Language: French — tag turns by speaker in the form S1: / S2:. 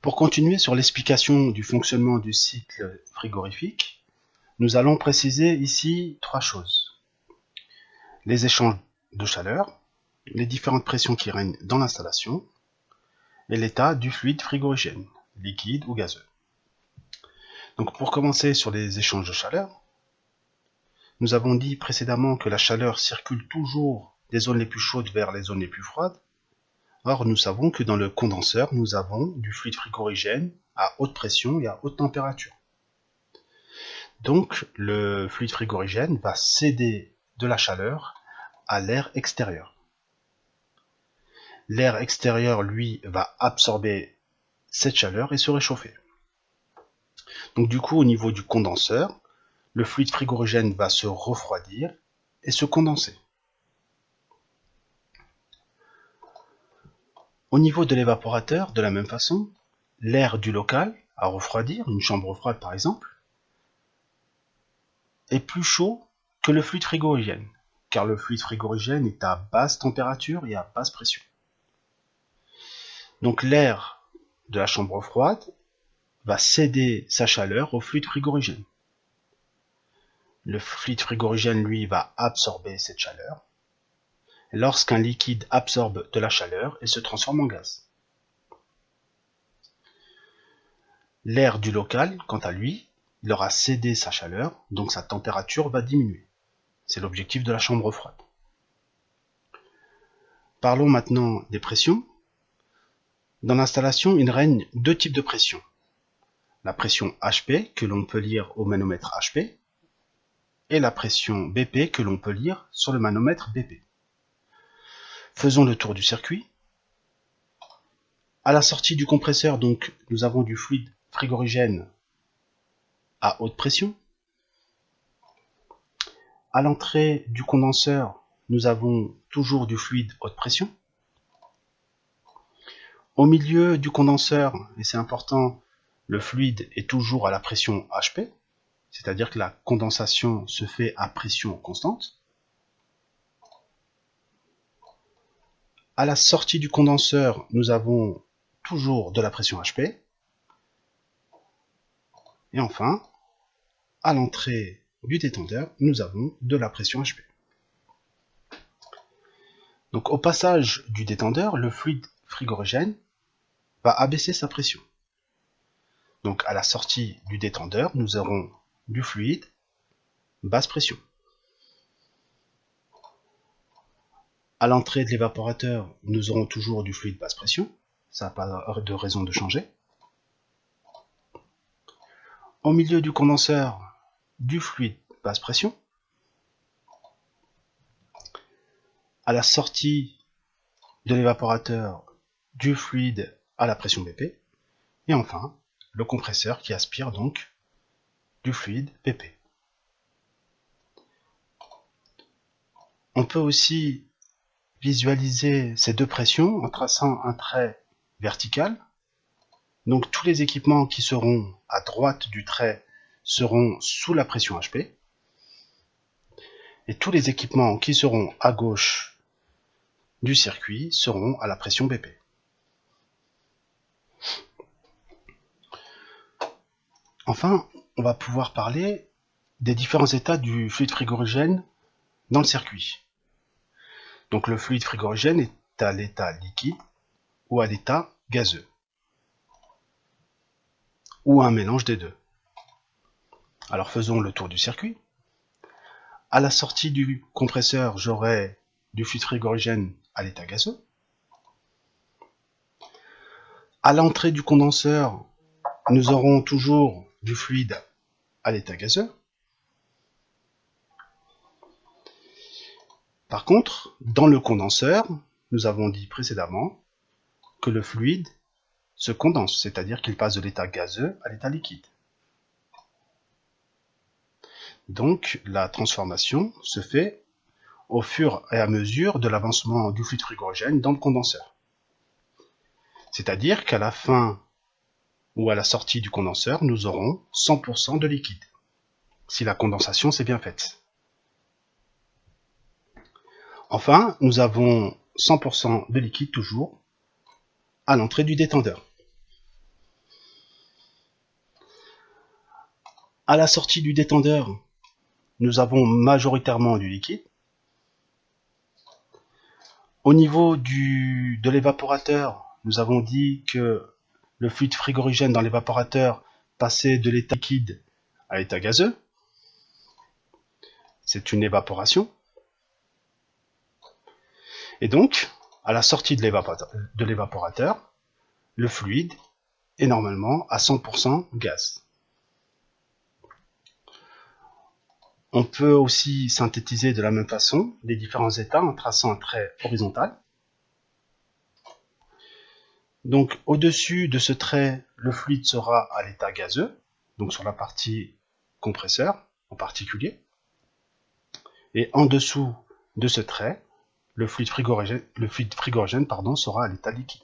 S1: Pour continuer sur l'explication du fonctionnement du cycle frigorifique, nous allons préciser ici trois choses. Les échanges de chaleur, les différentes pressions qui règnent dans l'installation, et l'état du fluide frigorigène, liquide ou gazeux. Donc pour commencer sur les échanges de chaleur, nous avons dit précédemment que la chaleur circule toujours des zones les plus chaudes vers les zones les plus froides. Or, nous savons que dans le condenseur, nous avons du fluide frigorigène à haute pression et à haute température. Donc, le fluide frigorigène va céder de la chaleur à l'air extérieur. L'air extérieur, lui, va absorber cette chaleur et se réchauffer. Donc du coup, au niveau du condenseur, le fluide frigorigène va se refroidir et se condenser. Au niveau de l'évaporateur, de la même façon, l'air du local à refroidir, une chambre froide par exemple, est plus chaud que le fluide frigorigène, car le fluide frigorigène est à basse température et à basse pression. Donc l'air de la chambre froide va céder sa chaleur au fluide frigorigène. Le fluide frigorigène, lui, va absorber cette chaleur. Lorsqu'un liquide absorbe de la chaleur, il se transforme en gaz. L'air du local, quant à lui, il aura cédé sa chaleur, donc sa température va diminuer. C'est l'objectif de la chambre froide. Parlons maintenant des pressions. Dans l'installation, il règne deux types de pression. La pression HP, que l'on peut lire au manomètre HP, et la pression BP, que l'on peut lire sur le manomètre BP. Faisons le tour du circuit. À la sortie du compresseur, donc, nous avons du fluide frigorigène à haute pression. À l'entrée du condenseur, nous avons toujours du fluide haute pression. Au milieu du condenseur, et c'est important, le fluide est toujours à la pression HP, c'est-à-dire que la condensation se fait à pression constante. À la sortie du condenseur, nous avons toujours de la pression HP. Et enfin, à l'entrée du détendeur, nous avons de la pression HP. Donc au passage du détendeur, le fluide frigorigène va abaisser sa pression. Donc à la sortie du détendeur, nous aurons du fluide basse pression. À l'entrée de l'évaporateur, nous aurons toujours du fluide basse pression. Ça n'a pas de raison de changer. Au milieu du condenseur, du fluide basse pression. À la sortie de l'évaporateur, du fluide à la pression BP. Et enfin, le compresseur qui aspire donc du fluide BP. On peut aussi visualiser ces deux pressions en traçant un trait vertical. Donc tous les équipements qui seront à droite du trait seront sous la pression HP. Et tous les équipements qui seront à gauche du circuit seront à la pression BP. Enfin, on va pouvoir parler des différents états du fluide frigorigène dans le circuit. Donc le fluide frigorigène est à l'état liquide ou à l'état gazeux, ou un mélange des deux. Alors faisons le tour du circuit. À la sortie du compresseur, j'aurai du fluide frigorigène à l'état gazeux. À l'entrée du condenseur, nous aurons toujours du fluide à l'état gazeux. Par contre, dans le condenseur, nous avons dit précédemment que le fluide se condense, c'est-à-dire qu'il passe de l'état gazeux à l'état liquide. Donc la transformation se fait au fur et à mesure de l'avancement du fluide frigorigène dans le condenseur. C'est-à-dire qu'à la fin ou à la sortie du condenseur, nous aurons 100% de liquide, si la condensation s'est bien faite. Enfin, nous avons 100% de liquide toujours à l'entrée du détendeur. À la sortie du détendeur, nous avons majoritairement du liquide. Au niveau de l'évaporateur, nous avons dit que le fluide frigorigène dans l'évaporateur passait de l'état liquide à l'état gazeux. C'est une évaporation. Et donc, à la sortie de l'évaporateur, le fluide est normalement à 100% gaz. On peut aussi synthétiser de la même façon les différents états en traçant un trait horizontal. Donc au-dessus de ce trait, le fluide sera à l'état gazeux, donc sur la partie compresseur en particulier. Et en dessous de ce trait, le fluide frigorigène sera à l'état liquide.